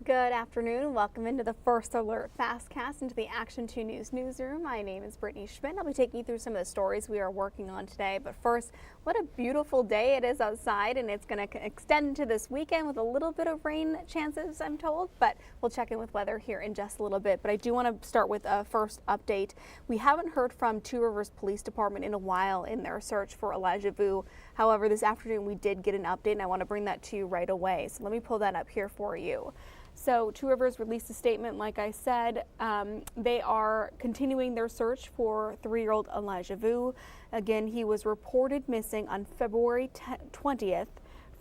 Good afternoon. Welcome into the First Alert FASTCAST into the Action 2 News newsroom. My name is Brittany Schmidt. I'll be taking you through some of the stories we are working on today. But first, what a beautiful day it is outside, and it's going to extend into this weekend with a little bit of rain chances, I'm told. But we'll check in with weather here in just a little bit. But I do want to start with a first update. We haven't heard from Two Rivers Police Department in a while in their search for Elijah Vu. However, this afternoon we did get an update, and I want to bring that to you right away. So let me pull that up here for you. So Two Rivers released a statement, like I said. They are continuing their search for 3-year-old Elijah Vu. Again, he was reported missing on February 20th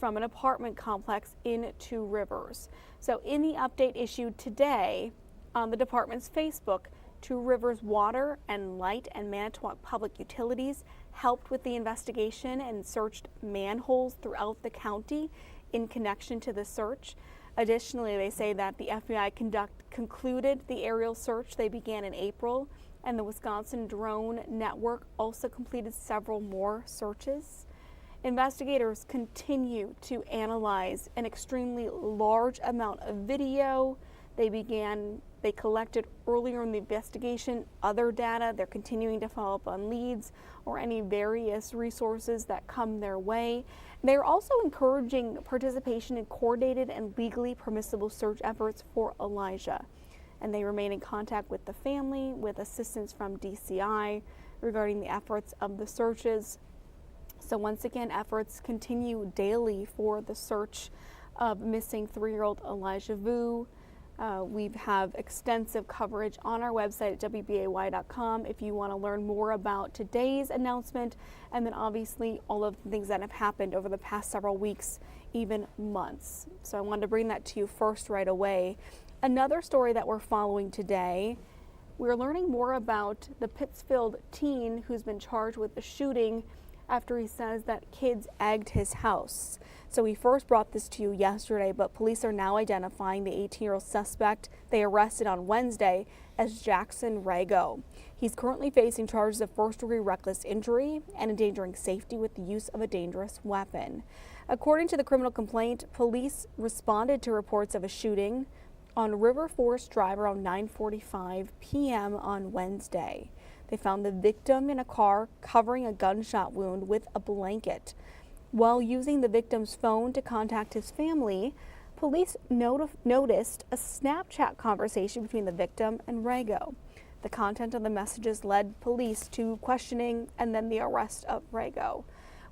from an apartment complex in Two Rivers. So in the update issued today on the department's Facebook, Two Rivers Water and Light and Manitowoc Public Utilities helped with the investigation and searched manholes throughout the county in connection to the search. Additionally, they say that the FBI concluded the aerial search they began in April, and the Wisconsin Drone Network also completed several more searches. Investigators continue to analyze an extremely large amount of video. They collected earlier in the investigation other data. They're continuing to follow up on leads or any various resources that come their way. They're also encouraging participation in coordinated and legally permissible search efforts for Elijah. And they remain in contact with the family, with assistance from DCI regarding the efforts of the searches. So once again, efforts continue daily for the search of missing 3-year-old Elijah Vu. We have extensive coverage on our website at WBAY.com if you want to learn more about today's announcement, and then obviously all of the things that have happened over the past several weeks, even months. So I wanted to bring that to you first right away. Another story that we're following today, we're learning more about the Pittsfield teen who's been charged with the shooting after he says that kids egged his house. So we first brought this to you yesterday, but police are now identifying the 18-year-old suspect they arrested on Wednesday as Jackson Rago. He's currently facing charges of first-degree reckless injury and endangering safety with the use of a dangerous weapon. According to the criminal complaint, police responded to reports of a shooting on River Forest Drive around 9:45 p.m. on Wednesday. They found the victim in a car covering a gunshot wound with a blanket. While using the victim's phone to contact his family, police noticed a Snapchat conversation between the victim and Rago. The content of the messages led police to questioning and then the arrest of Rago.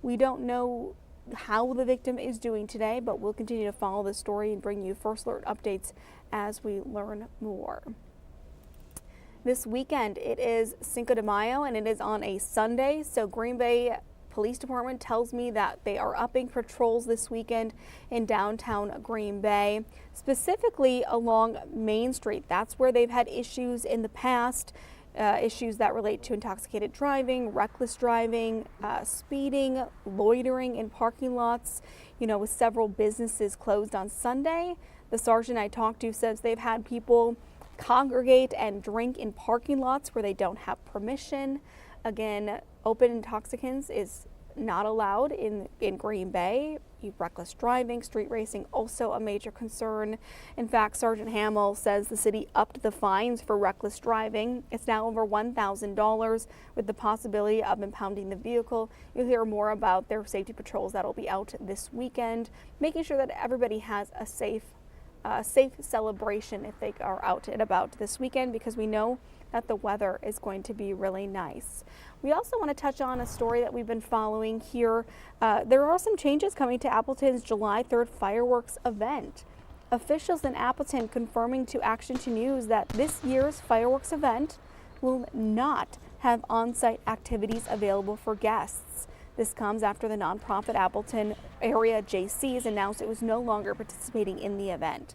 We don't know how the victim is doing today, but we'll continue to follow the story and bring you First Alert updates as we learn more. This weekend, it is Cinco de Mayo, and it is on a Sunday, so Green Bay Police Department tells me that they are upping patrols this weekend in downtown Green Bay, specifically along Main Street. That's where they've had issues in the past, issues that relate to intoxicated driving, reckless driving, speeding, loitering in parking lots, with several businesses closed on Sunday. The sergeant I talked to says they've had people congregate and drink in parking lots where they don't have permission. Again, open intoxicants is not allowed in Green Bay. Reckless driving, street racing, also a major concern. In fact, Sergeant Hamill says the city upped the fines for reckless driving. It's now over $1,000 with the possibility of impounding the vehicle. You'll hear more about their safety patrols that will be out this weekend, making sure that everybody has a safe celebration if they are out and about this weekend, because we know that the weather is going to be really nice. We also want to touch on a story that we've been following here. There are some changes coming to Appleton's July 3rd fireworks event. Officials in Appleton confirming to Action 2 News that this year's fireworks event will not have on-site activities available for guests. This comes after the nonprofit Appleton area JCs announced it was no longer participating in the event.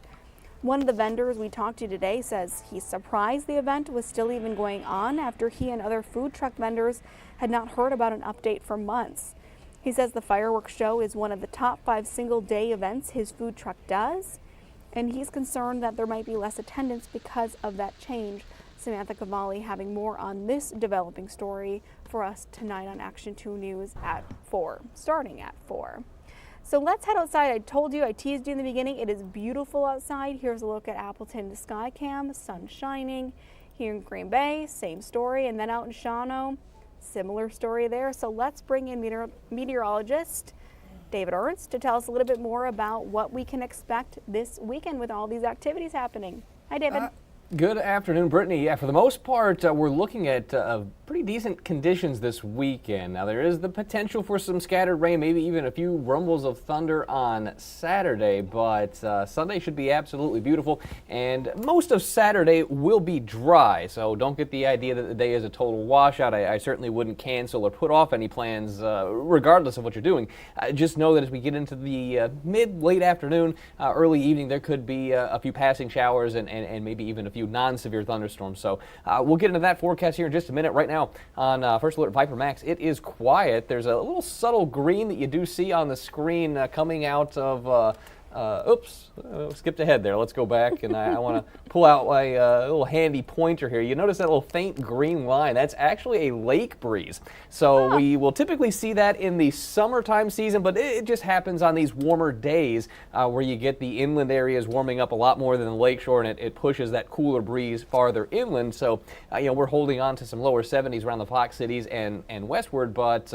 One of the vendors we talked to today says he's surprised the event was still even going on after he and other food truck vendors had not heard about an update for months. He says the fireworks show is one of the top 5 single-day events his food truck does, and he's concerned that there might be less attendance because of that change. Samantha Cavalli having more on this developing story for us tonight on Action 2 News at 4, starting at 4. So let's head outside. I told you, I teased you in the beginning, it is beautiful outside. Here's a look at Appleton sky cam, sun shining. Here in Green Bay, same story. And then out in Shawano, similar story there. So let's bring in meteorologist David Ernst to tell us a little bit more about what we can expect this weekend with all these activities happening. Hi, David. Good afternoon, Brittany. Yeah, for the most part, we're looking at pretty decent conditions this weekend. Now, there is the potential for some scattered rain, maybe even a few rumbles of thunder on Saturday, but Sunday should be absolutely beautiful, and most of Saturday will be dry, so don't get the idea that the day is a total washout. I certainly wouldn't cancel or put off any plans, regardless of what you're doing. Just know that as we get into the late afternoon, early evening, there could be a few passing showers and maybe even a few non-severe thunderstorms. So we'll get into that forecast here in just a minute. Right now on First Alert Viper Max, it is quiet. There's a little subtle green that you do see on the screen coming out of skipped ahead there. Let's go back, and I want to pull out my little handy pointer here. You notice that little faint green line? That's actually a lake breeze. So we will typically see that in the summertime season, but it just happens on these warmer days where you get the inland areas warming up a lot more than the lakeshore, and it pushes that cooler breeze farther inland. So we're holding on to some lower 70s around the Fox cities and westward, but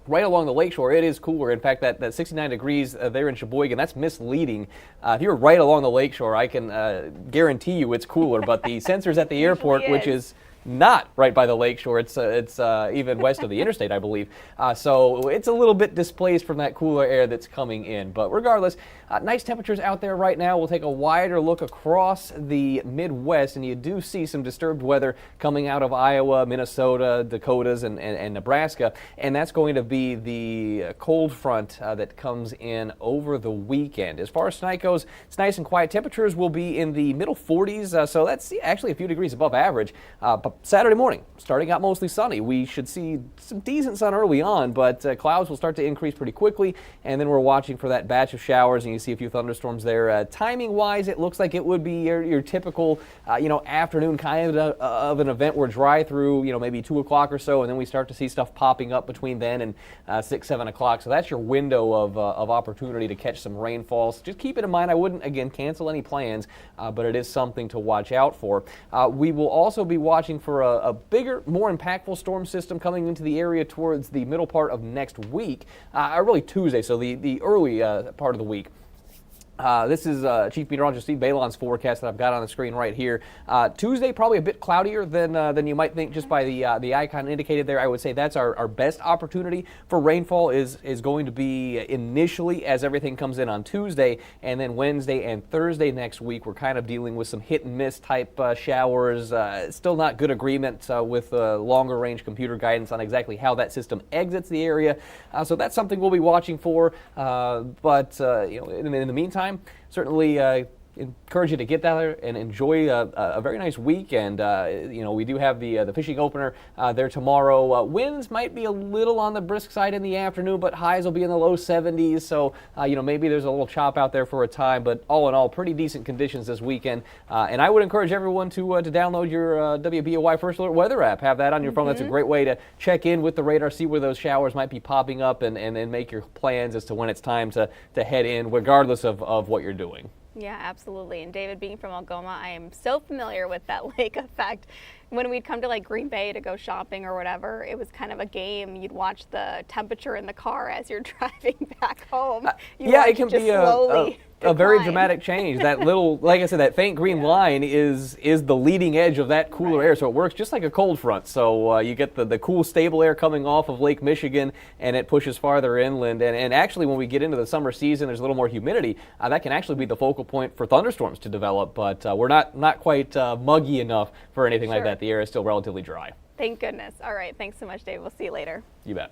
right along the lakeshore, it is cooler. In fact, that 69 degrees there in Sheboygan, that's misleading. If you're right along the lakeshore, I can guarantee you it's cooler. But the sensors at the airport, which is not right by the lakeshore, it's even west of the interstate, I believe. So it's a little bit displaced from that cooler air that's coming in. But regardless, nice temperatures out there right now. We'll take a wider look across the Midwest, and you do see some disturbed weather coming out of Iowa, Minnesota, Dakotas, and Nebraska. And that's going to be the cold front that comes in over the weekend. As far as tonight goes, it's nice and quiet. Temperatures will be in the middle 40s, so that's actually a few degrees above average. But Saturday morning, starting out mostly sunny. We should see some decent sun early on, but clouds will start to increase pretty quickly, and then we're watching for that batch of showers, and you see a few thunderstorms there. Timing-wise, it looks like it would be your typical, afternoon kind of an event. We're dry through, maybe 2 o'clock or so, and then we start to see stuff popping up between then and 6, 7 o'clock. So that's your window of opportunity to catch some rainfalls. Just keep it in mind. I wouldn't, again, cancel any plans, but it is something to watch out for. We will also be watching for a bigger, more impactful storm system coming into the area towards the middle part of next week, really Tuesday, so the early part of the week. This is Chief Meteorologist Steve Balon's forecast that I've got on the screen right here. Tuesday, probably a bit cloudier than you might think just by the icon indicated there. I would say that's our best opportunity for rainfall is going to be initially as everything comes in on Tuesday, and then Wednesday and Thursday next week we're kind of dealing with some hit and miss type showers. Still not good agreement with longer range computer guidance on exactly how that system exits the area. So that's something we'll be watching for. But in the meantime, certainly encourage you to get down there and enjoy a very nice weekend. We do have the fishing opener there tomorrow. Winds might be a little on the brisk side in the afternoon, but highs will be in the low 70s. So, maybe there's a little chop out there for a time, but all in all, pretty decent conditions this weekend. And I would encourage everyone to download your WBAY First Alert weather app. Have that on your phone. That's a great way to check in with the radar, see where those showers might be popping up, and then make your plans as to when it's time to head in, regardless of what you're doing. Yeah, absolutely. And David, being from Algoma, I am so familiar with that lake effect. When we'd come to like Green Bay to go shopping or whatever, it was kind of a game. You'd watch the temperature in the car as you're driving back home. It can be a very dramatic change. That little, like I said, that faint green line is the leading edge of that cooler air, so it works just like a cold front. So you get the cool, stable air coming off of Lake Michigan, and it pushes farther inland. And actually, when we get into the summer season, there's a little more humidity. That can actually be the focal point for thunderstorms to develop, but we're not quite muggy enough for anything like that. The air is still relatively dry. Thank goodness. All right. Thanks so much, Dave. We'll see you later. You bet.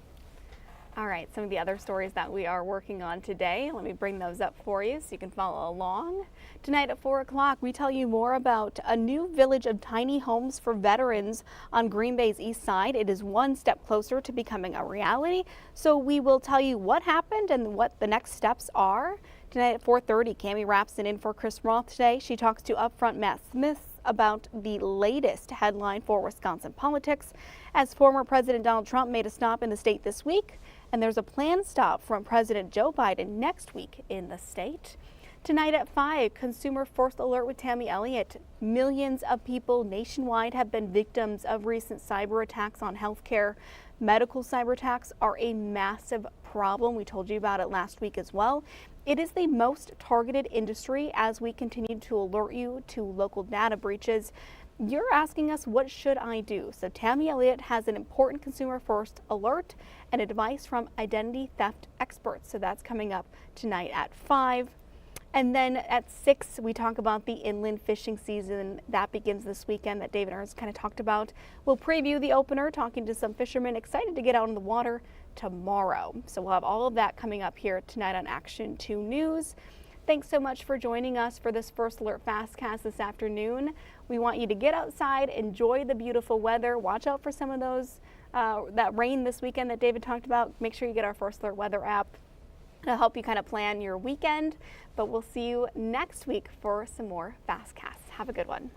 All right, some of the other stories that we are working on today, let me bring those up for you so you can follow along. Tonight at 4 o'clock, we tell you more about a new village of tiny homes for veterans on Green Bay's east side. It is one step closer to becoming a reality, so we will tell you what happened and what the next steps are. Tonight at 4:30, Cammie Rapson in for Chris Roth today. She talks to Upfront Matt Smith about the latest headline for Wisconsin politics, as former President Donald Trump made a stop in the state this week And there's a planned stop from President Joe Biden next week in the state. Tonight at 5, Consumer First Alert with Tammy Elliott. Millions of people nationwide have been victims of recent cyber attacks on healthcare. Medical cyber attacks are a massive problem. We told you about it last week as well. It is the most targeted industry as we continue to alert you to local data breaches. You're asking us, what should I do? So Tammy Elliott has an important Consumer First Alert and advice from identity theft experts. So that's coming up tonight at 5. And then at 6, we talk about the inland fishing season that begins this weekend that David Ernst kind of talked about. We'll preview the opener, talking to some fishermen excited to get out on the water tomorrow. So we'll have all of that coming up here tonight on Action 2 News. Thanks so much for joining us for this First Alert FASTCast this afternoon. We want you to get outside, enjoy the beautiful weather, watch out for some of those that rain this weekend that David talked about. Make sure you get our First Alert weather app to help you kind of plan your weekend. But we'll see you next week for some more FASTCasts. Have a good one.